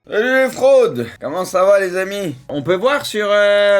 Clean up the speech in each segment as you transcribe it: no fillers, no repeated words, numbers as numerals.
Salut les fraudes! Comment ça va les amis? On peut voir sur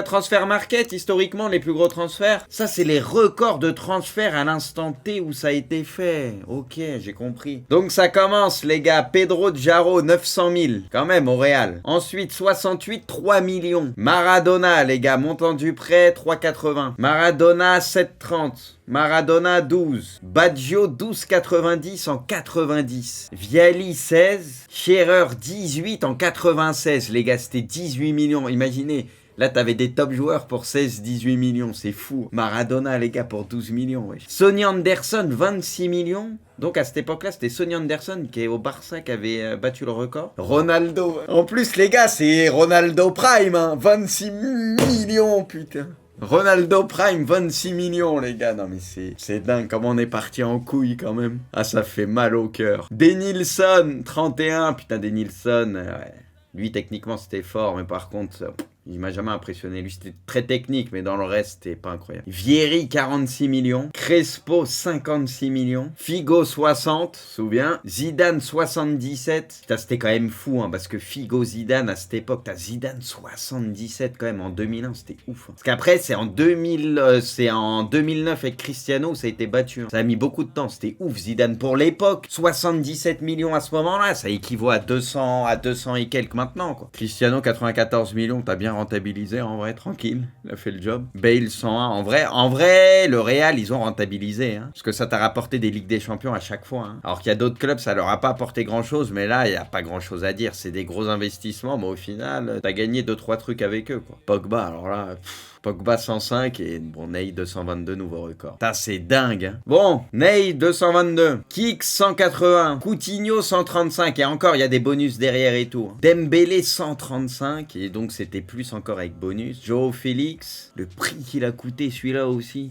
Transfer Market historiquement les plus gros transferts. Ça c'est les records de transferts à l'instant T où ça a été fait. Ok, j'ai compris. Donc ça commence les gars. Pedro Jaro 900 000 quand même au Real. Ensuite 68 3 millions. Maradona les gars, montant du prêt 3,80. Maradona 7,30. Maradona 12, Baggio 12,90 en 90, Viali 16, Scherer 18 en 96, les gars c'était 18 millions, imaginez. Là, t'avais des top joueurs pour 16-18 millions, c'est fou. Maradona, les gars, pour 12 millions, wesh. Sonny Anderson, 26 millions. Donc, à cette époque-là, c'était Sonny Anderson qui est au Barça qui avait battu le record. Ronaldo. En plus, les gars, c'est Ronaldo Prime, hein. 26 millions, putain. Ronaldo Prime, 26 millions, les gars. Non, mais c'est dingue comment on est parti en couille, quand même. Ah, ça fait mal au cœur. Denilson, 31. Putain, Denilson, ouais. Lui, techniquement, c'était fort, mais par contre... il m'a jamais impressionné. Lui, c'était très technique, mais dans le reste, c'était pas incroyable. Vieri, 46 millions. Crespo, 56 millions. Figo, 60, souviens. Zidane, 77. Putain, c'était quand même fou, hein, parce que Figo, Zidane, à cette époque, t'as Zidane, 77 quand même, en 2001, c'était ouf. Hein. Parce qu'après, c'est en 2009 avec Cristiano, ça a été battu. Hein. Ça a mis beaucoup de temps, c'était ouf, Zidane, pour l'époque. 77 millions à ce moment-là, ça équivaut à 200 et quelques maintenant, quoi. Cristiano, 94 millions, t'as bien rentabilisé en vrai, tranquille, il a fait le job. Bale 101, en vrai, le Real, ils ont rentabilisé, hein, parce que ça t'a rapporté des Ligues des Champions à chaque fois. Hein. Alors qu'il y a d'autres clubs, ça leur a pas apporté grand-chose, mais là, il y a pas grand-chose à dire. C'est des gros investissements, mais au final, t'as gagné 2-3 trucs avec eux, quoi. Pogba, alors là... Pogba 105 et bon, Ney 222, nouveau record. Putain, c'est dingue. Hein. Bon, Ney 222, Kik 180, Coutinho 135 et encore il y a des bonus derrière et tout. Dembélé 135 et donc c'était plus encore avec bonus. Joao Félix, le prix qu'il a coûté celui-là aussi.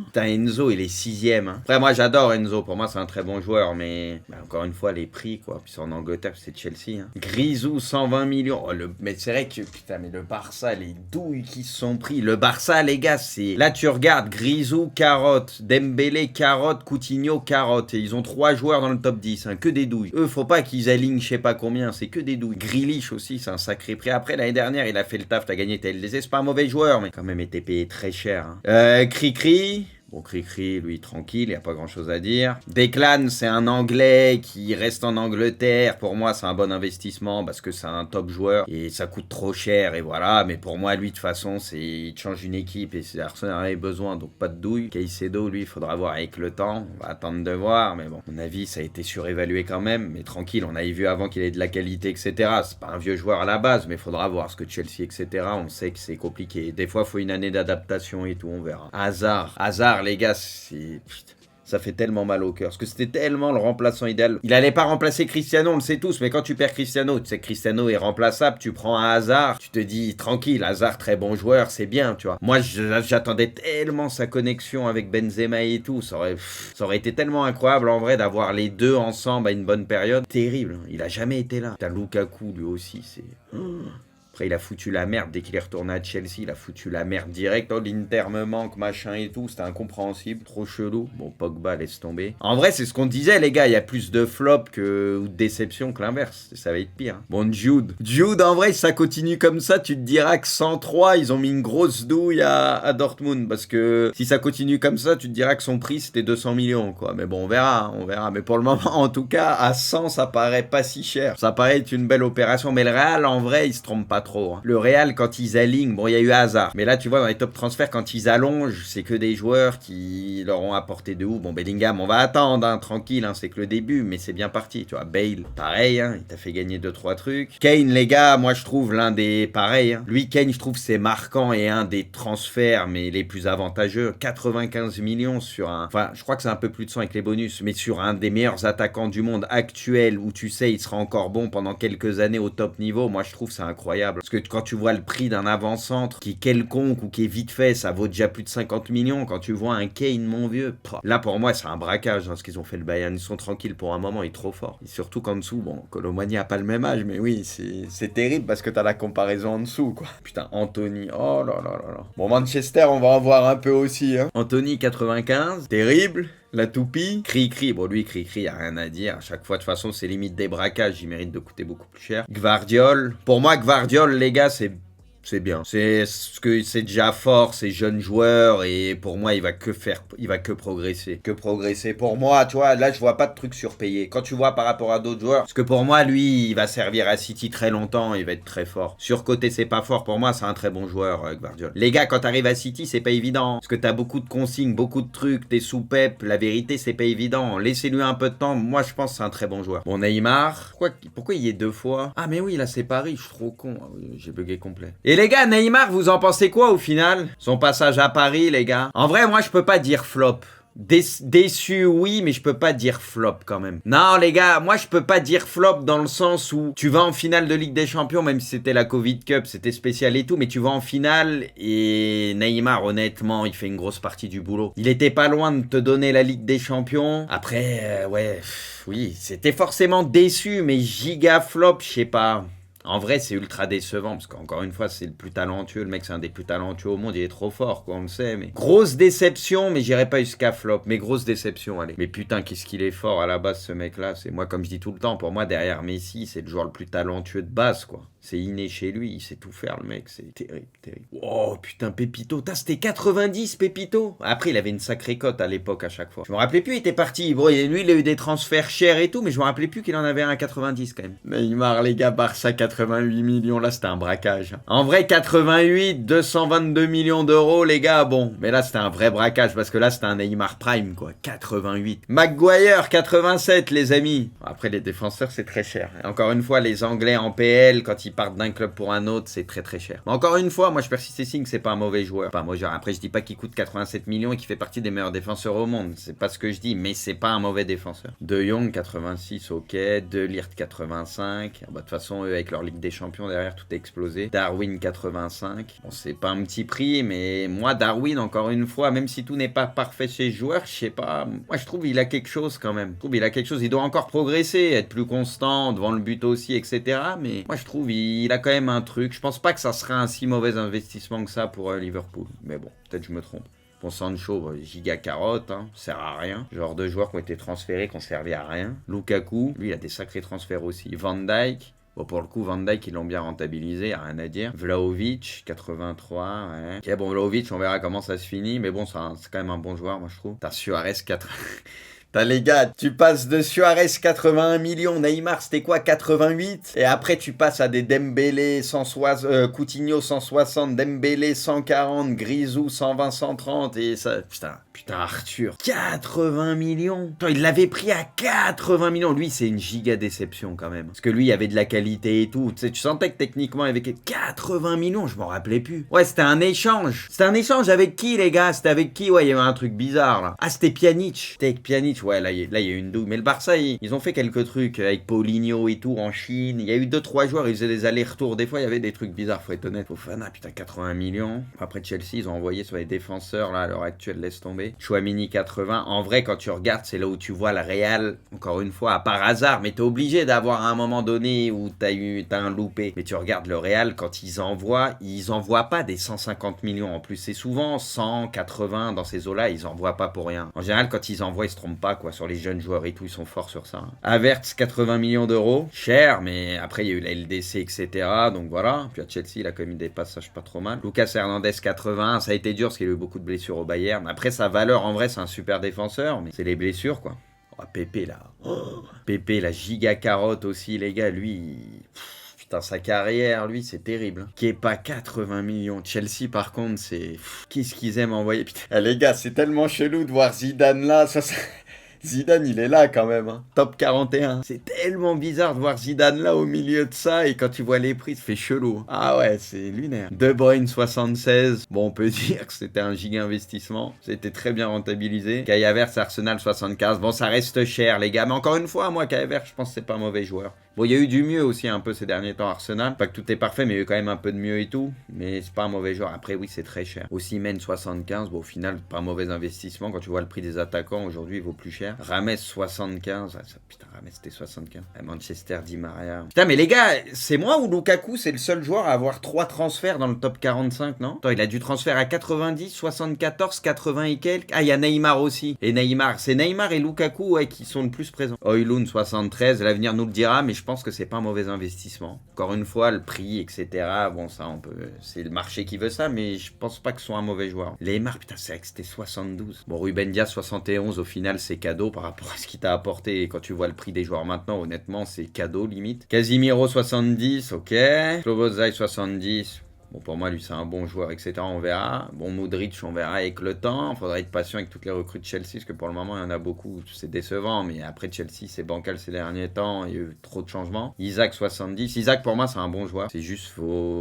Putain, Enzo il est 6ème. Hein. Après moi j'adore Enzo, pour moi c'est un très bon joueur mais encore une fois les prix quoi. Puis c'est en Angleterre, c'est Chelsea. Hein. Grisou 120 millions. Oh, mais c'est vrai que putain mais le Barça, les douilles qui se sont pris. Le Barça, les gars, c'est... Là, tu regardes, Grisou, carotte, Dembélé, carotte, Coutinho, carotte. Et ils ont 3 joueurs dans le top 10, hein, que des douilles. Eux, faut pas qu'ils alignent je sais pas combien, c'est que des douilles. Grealish aussi, c'est un sacré prix. Après, l'année dernière, il a fait le taf, t'as gagné TLDZ, c'est pas un mauvais joueur, mais quand même été payé très cher. Hein. Cricri... Bon, Cricri, lui, tranquille, il n'y a pas grand-chose à dire. Declan, c'est un Anglais qui reste en Angleterre. Pour moi, c'est un bon investissement parce que c'est un top joueur et ça coûte trop cher et voilà. Mais pour moi, lui, de toute façon, il change une équipe et Arsenal en avait besoin, donc pas de douille. Caicedo, lui, il faudra voir avec le temps. On va attendre de voir, mais bon, à mon avis, ça a été surévalué quand même. Mais tranquille, on avait vu avant qu'il ait de la qualité, etc. C'est pas un vieux joueur à la base, mais il faudra voir ce que Chelsea, etc. On sait que c'est compliqué. Des fois, il faut une année d'adaptation et tout, on verra. Hazard, les gars, c'est... Putain, ça fait tellement mal au cœur. Parce que c'était tellement le remplaçant idéal. Il allait pas remplacer Cristiano, on le sait tous. Mais quand tu perds Cristiano, tu sais que Cristiano est remplaçable. Tu prends un Hazard, tu te dis, tranquille, Hazard, très bon joueur, c'est bien, tu vois. Moi, j'attendais tellement sa connexion avec Benzema et tout. Ça aurait été tellement incroyable, en vrai, d'avoir les deux ensemble à une bonne période. Terrible. Il a jamais été là. T'as Lukaku, lui aussi, c'est... Après, il a foutu la merde dès qu'il est retourné à Chelsea. Il a foutu la merde direct. Oh, l'Inter me manque, machin et tout. C'était incompréhensible. Trop chelou. Bon, Pogba, laisse tomber. En vrai, c'est ce qu'on disait, les gars. Il y a plus de flops ou de déceptions que l'inverse. Ça va être pire. Hein. Bon, Jude, en vrai, si ça continue comme ça, tu te diras que 103, ils ont mis une grosse douille à Dortmund. Parce que si ça continue comme ça, tu te diras que son prix, c'était 200 millions, quoi. Mais bon, on verra. Mais pour le moment, en tout cas, à 100, ça paraît pas si cher. Ça paraît être une belle opération. Mais le Real, en vrai, il se trompe pas trop. Hein. Le Real, quand ils alignent, bon, il y a eu Hazard. Mais là, tu vois, dans les top transferts, quand ils allongent, c'est que des joueurs qui leur ont apporté de ouf. Bon, Bellingham, on va attendre, hein, tranquille, hein, c'est que le début, mais c'est bien parti. Tu vois, Bale, pareil, hein, il t'a fait gagner 2-3 trucs. Kane, les gars, moi, je trouve l'un des pareils. Hein. Lui, Kane, je trouve c'est marquant et un des transferts, mais les plus avantageux. 95 millions sur un... Enfin, je crois que c'est un peu plus de 100 avec les bonus, mais sur un des meilleurs attaquants du monde actuel, où tu sais, il sera encore bon pendant quelques années au top niveau. Moi, je trouve c'est incroyable. Parce que quand tu vois le prix d'un avant-centre qui est quelconque ou qui est vite fait, ça vaut déjà plus de 50 millions. Quand tu vois un Kane, mon vieux, là pour moi c'est un braquage, hein, ce qu'ils ont fait le Bayern. Ils sont tranquilles pour un moment, il est trop fort. Et surtout qu'en dessous, bon, Colomani a pas le même âge, mais oui, c'est terrible parce que t'as la comparaison en dessous, quoi. Putain, Anthony, oh là là là là. Bon, Manchester, on va en voir un peu aussi, hein. Anthony 95, terrible. La toupie. Cri-cri. Bon, lui, cri-cri, y a rien à dire. À chaque fois, de toute façon, c'est limite des braquages. Il mérite de coûter beaucoup plus cher. Gvardiol. Pour moi, Gvardiol, les gars, c'est bien. C'est ce que c'est déjà fort, c'est jeune joueur et pour moi il va que progresser. Que progresser. Pour moi, tu vois, là je vois pas de truc surpayé. Quand tu vois par rapport à d'autres joueurs, parce que pour moi lui il va servir à City très longtemps, il va être très fort. Surcoté c'est pas fort, pour moi c'est un très bon joueur Gvardiol. Les gars quand t'arrives à City c'est pas évident. Parce que t'as beaucoup de consignes, beaucoup de trucs, t'es sous Pep, la vérité c'est pas évident. Laissez-lui un peu de temps, moi je pense que c'est un très bon joueur. Bon Neymar, pourquoi il y est 2 fois? Ah mais oui là c'est Paris, je suis trop con. Ah, oui, j'ai bugué complet. Et les gars, Neymar, vous en pensez quoi au final? Son passage à Paris, les gars. En vrai, moi, je peux pas dire flop. Déçu, oui, mais je peux pas dire flop quand même. Non, les gars, moi, je peux pas dire flop dans le sens où tu vas en finale de Ligue des Champions, même si c'était la Covid Cup, c'était spécial et tout, mais tu vas en finale et Neymar, honnêtement, il fait une grosse partie du boulot. Il était pas loin de te donner la Ligue des Champions. Après, oui, c'était forcément déçu, mais giga flop, je sais pas. En vrai, c'est ultra décevant, parce qu'encore une fois, c'est le plus talentueux. Le mec, c'est un des plus talentueux au monde. Il est trop fort, quoi, on le sait. Mais grosse déception, mais j'irai pas jusqu'à flop. Mais grosse déception, allez. Mais putain, qu'est-ce qu'il est fort à la base, ce mec-là. C'est moi, comme je dis tout le temps, pour moi, derrière Messi, c'est le joueur le plus talentueux de base, quoi. C'est inné chez lui, il sait tout faire, le mec. C'est terrible, terrible. Oh, putain, Pépito. C'était 90, Pépito. Après, il avait une sacrée cote à l'époque, à chaque fois. Je me rappelais plus, il était parti. Bon, lui, il a eu des transferts chers et tout, mais je me rappelais plus qu'il en avait un à 90, quand même. Neymar, les gars, Barça, 88 millions. Là, c'était un braquage. En vrai, 88, 222 millions d'euros, les gars, bon. Mais là, c'était un vrai braquage, parce que là, c'était un Neymar Prime, quoi. 88. Maguire, 87, les amis. Après, les défenseurs, c'est très cher. Et encore une fois, les Anglais en PL, quand ils partent d'un club pour un autre, c'est très très cher. Mais encore une fois, moi je persiste et signe que c'est pas un mauvais joueur. Enfin, moi, après, je dis pas qu'il coûte 87 millions et qu'il fait partie des meilleurs défenseurs au monde. C'est pas ce que je dis, mais c'est pas un mauvais défenseur. De Jong, 86, ok. De Ligt, 85. Bah, de toute façon, eux, avec leur Ligue des Champions derrière, tout est explosé. Darwin, 85. Bon, c'est pas un petit prix, mais moi, Darwin, encore une fois, même si tout n'est pas parfait chez les joueurs, je sais pas. Moi, je trouve qu'il a quelque chose quand même. Je trouve qu'il a quelque chose. Il doit encore progresser, être plus constant, devant le but aussi, etc. Mais moi, je trouve il a quand même un truc. Je pense pas que ça sera un si mauvais investissement que ça pour Liverpool. Mais bon, peut-être je me trompe. Bon, Sancho, giga carotte, hein, sert à rien. Genre de joueurs qui ont été transférés, qui ont servi à rien. Lukaku, lui, il a des sacrés transferts aussi. Van Dijk. Bon, pour le coup, Van Dijk, ils l'ont bien rentabilisé, y a rien à dire. Vlahovic, 83, ouais. Ok, bon, Vlahovic, on verra comment ça se finit. Mais bon, c'est quand même un bon joueur, moi, je trouve. T'as Suarez, 4... T'as les gars, tu passes de Suarez 81 millions, Neymar c'était quoi 88 et après tu passes à des Dembélé 160, Coutinho 160, Dembélé 140, Grisou 120, 130 et ça... Putain Arthur, 80 millions. Attends, il l'avait pris à 80 millions. Lui c'est une giga déception quand même. Parce que lui il avait de la qualité et tout. Tu sais, tu sentais que techniquement il avait 80 millions, je m'en rappelais plus. Ouais c'était un échange. C'était un échange avec qui les gars? C'était avec qui? Ouais il y avait un truc bizarre là. Ah c'était Pjanic. C'était avec Pjanic. Ouais, là, il y a eu une douille. Mais le Barça, ils ont fait quelques trucs avec Paulinho et tout en Chine. Il y a eu 2-3 joueurs, ils faisaient des allers-retours. Des fois, il y avait des trucs bizarres, faut être honnête. Fofana, putain, 80 millions. Après Chelsea, ils ont envoyé sur les défenseurs, là, à l'heure actuelle, laisse tomber. Chouamini, 80. En vrai, quand tu regardes, c'est là où tu vois le Real, encore une fois, à par hasard. Mais t'es obligé d'avoir à un moment donné où t'as un loupé. Mais tu regardes le Real, quand ils envoient pas des 150 millions en plus. C'est souvent 180 dans ces eaux-là, ils envoient pas pour rien. En général, quand ils envoient, ils se trompent pas, quoi. Sur les jeunes joueurs et tout, ils sont forts sur ça. Hein. Havertz, 80 millions d'euros. Cher, mais après, il y a eu la LDC, etc. Donc voilà. Puis à Chelsea, il a quand même eu des passages pas trop mal. Lucas Hernandez, 80. Ça a été dur parce qu'il a eu beaucoup de blessures au Bayern. Après, sa valeur, en vrai, c'est un super défenseur, mais c'est les blessures, quoi. Oh, Pépé, là. Oh, Pépé, la giga carotte aussi, les gars. Lui, putain, sa carrière, lui, c'est terrible. Qui est pas 80 millions. Chelsea, par contre, c'est... Qu'est-ce qu'ils aiment envoyer? Putain, les gars, c'est tellement chelou de voir Zidane là. Zidane, il est là quand même, hein. Top 41. C'est tellement bizarre de voir Zidane là au milieu de ça et quand tu vois les prix, ça fait chelou. Ah ouais, c'est lunaire. De Bruyne 76. Bon, on peut dire que c'était un giga investissement. C'était très bien rentabilisé. Kai Havertz, Arsenal 75. Bon, ça reste cher, les gars. Mais encore une fois, moi, Kai Havertz, je pense que c'est pas un mauvais joueur. Bon, il y a eu du mieux aussi un peu ces derniers temps Arsenal. Pas que tout est parfait, mais il y a eu quand même un peu de mieux et tout. Mais c'est pas un mauvais joueur. Après, oui, c'est très cher. Osimhen 75. Bon, au final, pas un mauvais investissement. Quand tu vois le prix des attaquants, aujourd'hui, il vaut plus cher. Manchester. Rames 75. Ah, putain, Rames c'était 75. Manchester, Di Maria. Putain, mais les gars, c'est moi ou Lukaku, c'est le seul joueur à avoir 3 transferts dans le top 45, non? Attends, il a du transfert à 90, 74, 80 et quelques. Ah, il y a Neymar aussi. Et Neymar, c'est Neymar et Lukaku ouais, qui sont le plus présents. Højlund 73, l'avenir nous le dira, mais je pense que c'est pas un mauvais investissement. Encore une fois, le prix, etc. Bon, ça, on peut. C'est le marché qui veut ça, mais je pense pas que ce soit un mauvais joueur. Neymar, putain, c'est vrai que c'était 72. Bon, Ruben Dias 71, au final, c'est cadeau par rapport à ce qu'il t'a apporté. Et quand tu vois le prix des joueurs maintenant, honnêtement, c'est cadeau limite. Casimiro 70, ok. Slobozai 70. Bon, pour moi, lui, c'est un bon joueur, etc. On verra. Bon, Modric, on verra avec le temps. Il faudra être patient avec toutes les recrues de Chelsea, parce que pour le moment, il y en a beaucoup. C'est décevant, mais après, Chelsea, c'est bancal ces derniers temps. Il y a eu trop de changements. Isaac, 70. Isaac, pour moi, c'est un bon joueur. C'est juste,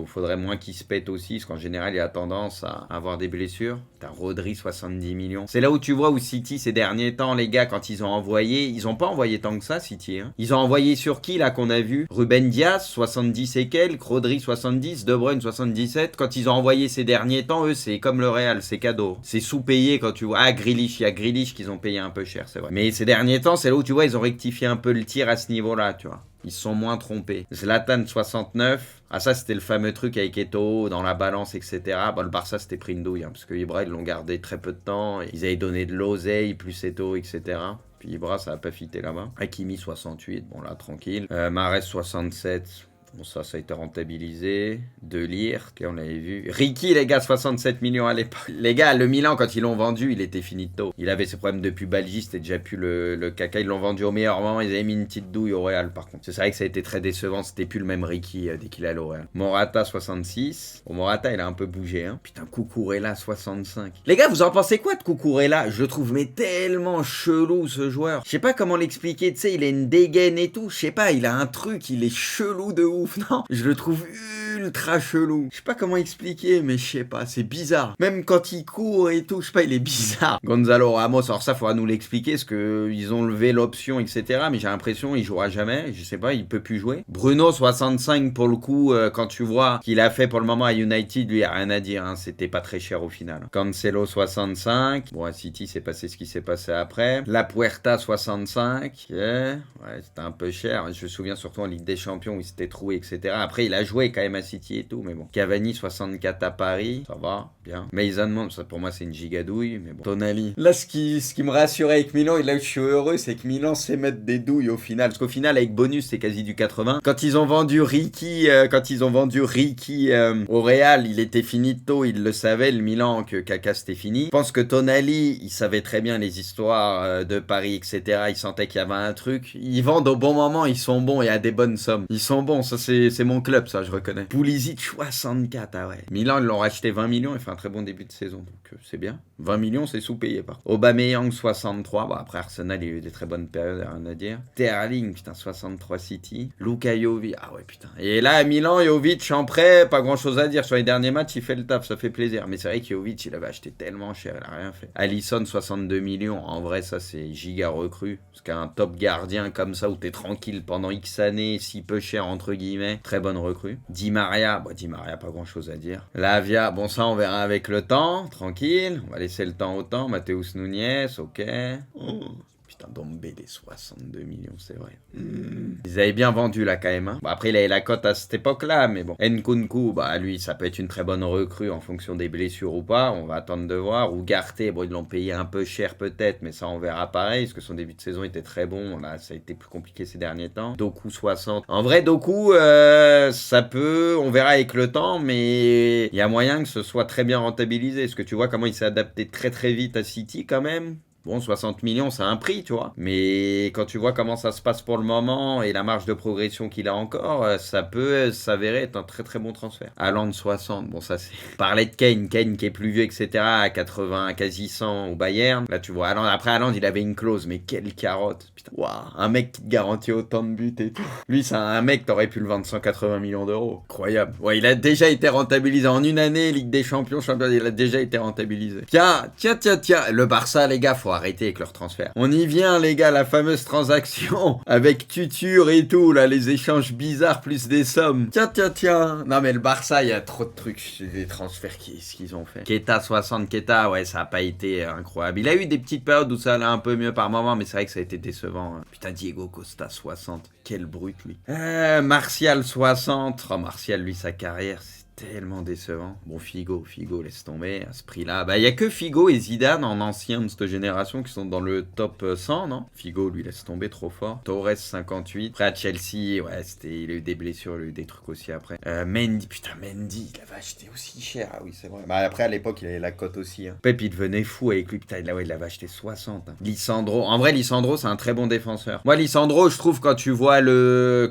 faudrait moins qu'il se pète aussi, parce qu'en général, il a tendance à avoir des blessures. T'as Rodri, 70 millions. C'est là où tu vois où City, ces derniers temps, les gars, quand ils ont envoyé, ils ont pas envoyé tant que ça, City. Hein. Ils ont envoyé sur qui, là, qu'on a vu? Ruben Dias, 70 et quelques. Rodri, 70. De Bruyne, 70. Quand ils ont envoyé ces derniers temps, eux, c'est comme le Real, c'est cadeau. C'est sous-payé quand tu vois. Ah, Grealish, il y a Grealish qu'ils ont payé un peu cher, c'est vrai. Mais ces derniers temps, c'est là où tu vois, ils ont rectifié un peu le tir à ce niveau-là, tu vois. Ils se sont moins trompés. Zlatan 69. Ah, ça, c'était le fameux truc avec Eto'o dans la balance, etc. Bon, le Barça, c'était pris une douille, hein, parce que Ibra, ils l'ont gardé très peu de temps. Ils avaient donné de l'oseille, plus Eto'o, etc. Puis Ibra, ça a pas fité là-bas. Hakimi 68, bon là, tranquille. Mahrez 67. Bon, ça a été rentabilisé. De Lire, on l'avait vu. Ricky, les gars, 67 millions à l'époque. Les gars, le Milan, quand ils l'ont vendu, il était finito. Il avait ses problèmes de pubalgie, c'était déjà plus le caca. Ils l'ont vendu au meilleur moment. Ils avaient mis une petite douille au Real, par contre. C'est vrai que ça a été très décevant. C'était plus le même Ricky dès qu'il allait au Real. Morata, 66. Bon, Morata, il a un peu bougé, hein. Putain, Cucurella, 65. Les gars, vous en pensez quoi de Cucurella? Je le trouve mais tellement chelou, ce joueur. Je sais pas comment l'expliquer, tu sais, il a une dégaine et tout. Je sais pas, il a un truc, il est chelou de ouf. Non, je le trouve ultra chelou. Je sais pas comment expliquer, mais je sais pas, c'est bizarre. Même quand il court et tout, je sais pas, il est bizarre. Gonzalo Ramos, alors ça, faudra nous l'expliquer, parce que ils ont levé l'option, etc. Mais j'ai l'impression qu'il jouera jamais. Je sais pas, il peut plus jouer. Bruno, 65 pour le coup, quand tu vois qu'il a fait pour le moment à United, lui, il a rien à dire. Hein, c'était pas très cher au final. Cancelo, 65. Bon, à City, c'est passé ce qui s'est passé après. La Puerta, 65. Ouais, c'était un peu cher. Je me souviens surtout en Ligue des Champions où il s'était troué, etc. Après, il a joué quand même à City et tout, mais bon. Cavani, 64 à Paris, ça va, bien. Mason Mount, ça pour moi, c'est une gigadouille, mais bon. Tonali. Là, ce qui me rassurait avec Milan, et là où je suis heureux, c'est que Milan sait mettre des douilles au final. Parce qu'au final, avec bonus, c'est quasi du 80. Quand ils ont vendu Ricky, au Real, il était finito, il le savait, le Milan, que Kaka, c'était fini. Je pense que Tonali, il savait très bien les histoires de Paris, etc. Il sentait qu'il y avait un truc. Ils vendent au bon moment, ils sont bons et à des bonnes sommes. Ils sont bons, ça c'est mon club, ça, je reconnais. Pulisic, 64, ah ouais. Milan, ils l'ont racheté 20 millions, il fait un très bon début de saison, donc c'est bien. 20 millions, c'est sous-payé, par contre. Aubameyang, 63, bon, après Arsenal, il y a eu des très bonnes périodes, rien à dire. Sterling, putain, 63 City. Luka Jovic, ah ouais, putain. Et là, à Milan, Jovic en prêt, pas grand-chose à dire. Sur les derniers matchs, il fait le taf, ça fait plaisir. Mais c'est vrai que Jovic, il avait acheté tellement cher, il a rien fait. Alisson, 62 millions, en vrai, ça, c'est giga recrue. Parce qu'un top gardien comme ça, où t'es tranquille pendant X années, si peu cher, entre guillemets, très bonne recrue. Di Maria, pas grand chose à dire. Lavia, bon ça on verra avec le temps, tranquille, on va laisser le temps au temps. Mateus Nunes, ok. Putain, Dombele, 62 millions, c'est vrai. Ils avaient bien vendu là quand même. Hein. Bon, après, il avait la cote à cette époque-là, mais bon. Nkunku, lui, ça peut être une très bonne recrue en fonction des blessures ou pas. On va attendre de voir. Ou Garté, bon, ils l'ont payé un peu cher peut-être, mais ça, on verra pareil, parce que son début de saison était très bon. Là, ça a été plus compliqué ces derniers temps. Doku, 60. En vrai, Doku, ça peut, on verra avec le temps, mais il y a moyen que ce soit très bien rentabilisé. Parce que tu vois comment il s'est adapté très très vite à City quand même. Bon, 60 millions, c'est un prix, tu vois. Mais quand tu vois comment ça se passe pour le moment et la marge de progression qu'il a encore, ça peut s'avérer être un très très bon transfert. Haaland 60, bon ça c'est... Parlait de Kane qui est plus vieux, etc. à 80, quasi 100 au Bayern. Là tu vois, après Haaland il avait une clause, mais quelle carotte. Putain, waouh, un mec qui te garantit autant de buts et tout. Lui c'est un mec, t'aurais pu le vendre 180 millions d'euros. Incroyable. Ouais, il a déjà été rentabilisé en une année, Ligue des Champions, il a déjà été rentabilisé. Tiens, le Barça les gars, faut faut arrêter avec leurs transferts. On y vient, les gars, la fameuse transaction avec Tutur et tout, là, les échanges bizarres plus des sommes. Tiens. Non, mais le Barça, il y a trop de trucs, des transferts qu'ils ont fait. Keita 60, Keita, ouais, ça a pas été incroyable. Il a eu des petites périodes où ça allait un peu mieux par moment, mais c'est vrai que ça a été décevant. Hein. Putain, Diego Costa 60, quel brut, lui. Martial 60. Oh, Martial, lui, sa carrière, c'est tellement décevant. Bon, Figo, laisse tomber, à ce prix-là. Bah, il y a que Figo et Zidane en ancien de cette génération qui sont dans le top 100, non? Figo, lui, laisse tomber, trop fort. Torres, 58. Après, à Chelsea, ouais, il a eu des blessures, il a eu des trucs aussi après. Mendy, il l'avait acheté aussi cher. Ah oui, c'est vrai. Bah, après, à l'époque, il avait la cote aussi. Hein. Pep, il devenait fou avec lui. Putain, il l'avait acheté 60. Hein. Lisandro. En vrai, Lisandro, c'est un très bon défenseur. Moi, Lisandro, je trouve, quand tu vois le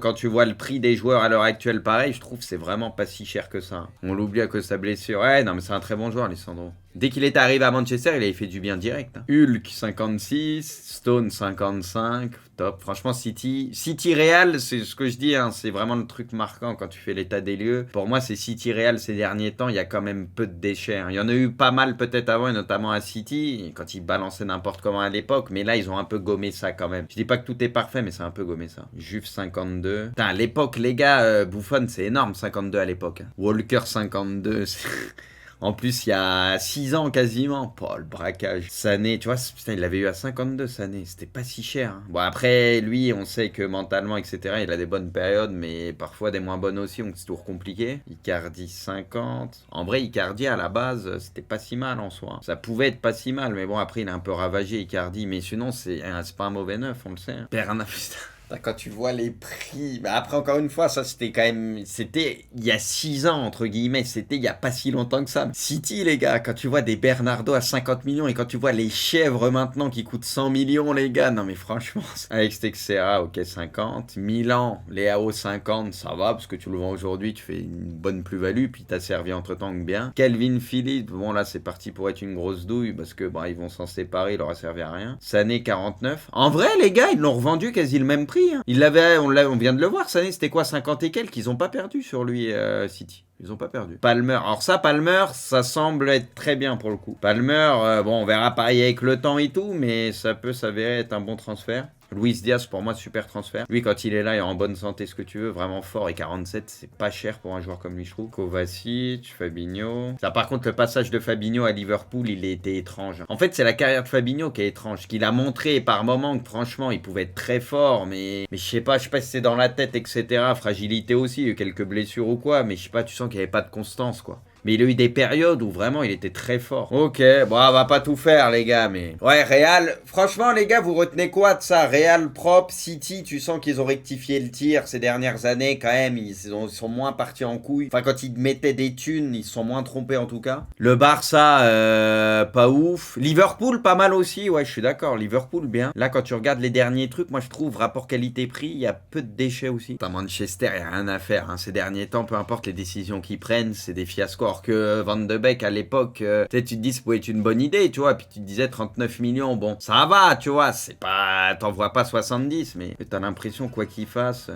prix des joueurs à l'heure actuelle, pareil, je trouve que c'est vraiment pas si cher que ça. On l'oublie à cause de sa blessure. Ouais, non, mais c'est un très bon joueur, Alessandro. Dès qu'il est arrivé à Manchester, il avait fait du bien direct. Hein. Hulk, 56. Stone, 55. Top. Franchement, City Real, c'est ce que je dis, hein, c'est vraiment le truc marquant quand tu fais l'état des lieux. Pour moi, c'est City Real ces derniers temps. Il y a quand même peu de déchets. Hein. Il y en a eu pas mal peut-être avant, et notamment à City, quand ils balançaient n'importe comment à l'époque. Mais là, ils ont un peu gommé ça quand même. Je dis pas que tout est parfait, mais c'est un peu gommé ça. Juve, 52. Putain, à l'époque, les gars, Buffon, c'est énorme, 52 à l'époque. Hein. Walker, 52. En plus, il y a 6 ans quasiment. Oh, le braquage. Sané, tu vois, putain, il l'avait eu à 52, Sané. C'était pas si cher. Hein. Bon, après, lui, on sait que mentalement, etc., il a des bonnes périodes, mais parfois des moins bonnes aussi, donc c'est toujours compliqué. Icardi, 50. En vrai, Icardi, à la base, c'était pas si mal en soi. Ça pouvait être pas si mal, mais bon, après, il a un peu ravagé, Icardi. Mais sinon, c'est pas un mauvais neuf, on le sait. Hein. Bernard, putain. Quand tu vois les prix, bah après encore une fois, ça c'était quand même, c'était il y a 6 ans entre guillemets, c'était il y a pas si longtemps que ça. City les gars, quand tu vois des Bernardo à 50 millions et quand tu vois les chèvres maintenant qui coûtent 100 millions les gars, non mais franchement, avec Texera, ok 50, Milan, Léao 50, ça va parce que tu le vends aujourd'hui, tu fais une bonne plus-value puis t'as servi entre-temps que bien. Calvin Phillips, bon là c'est parti pour être une grosse douille parce que bah ils vont s'en séparer, il leur a servi à rien. Sané 49. En vrai les gars, ils l'ont revendu quasi le même prix. Hein. On vient de le voir, Sané, c'était quoi, 50 et quelques, ils ont pas perdu sur lui, City. Ils ont pas perdu. Palmer, alors ça, Palmer, ça semble être très bien pour le coup. Palmer, bon, on verra pareil avec le temps et tout, mais ça peut s'avérer être un bon transfert. Luis Diaz, pour moi, super transfert. Lui, quand il est là, il est en bonne santé, ce que tu veux, vraiment fort. Et 47, c'est pas cher pour un joueur comme lui, je trouve. Kovacic, Fabinho. Ça, par contre, le passage de Fabinho à Liverpool, il était étrange. En fait, c'est la carrière de Fabinho qui est étrange. Qu'il a montré par moments que, franchement, il pouvait être très fort. Mais je sais pas si c'est dans la tête, etc. Fragilité aussi, il y a eu quelques blessures ou quoi. Mais je sais pas, tu sens qu'il n'y avait pas de constance, quoi. Mais il a eu des périodes où vraiment il était très fort. Ok, bon, on va pas tout faire, les gars, mais... Ouais, Real, franchement, les gars, vous retenez quoi de ça? Real propre, City, tu sens qu'ils ont rectifié le tir ces dernières années, quand même, ils sont moins partis en couille. Enfin, quand ils mettaient des thunes, ils se sont moins trompés, en tout cas. Le Barça, pas ouf. Liverpool, pas mal aussi, ouais, je suis d'accord. Liverpool, bien. Là, quand tu regardes les derniers trucs, moi, je trouve, rapport qualité-prix, il y a peu de déchets aussi. Putain, Manchester, il n'y a rien à faire, hein. Ces derniers temps, peu importe les décisions qu'ils prennent, c'est des fiascos. Alors que Van de Beek à l'époque, tu te dis ça pouvait être une bonne idée, tu vois, puis tu te disais 39 millions, bon, ça va, tu vois, c'est pas, t'en vois pas 70, mais t'as l'impression quoi qu'il fasse.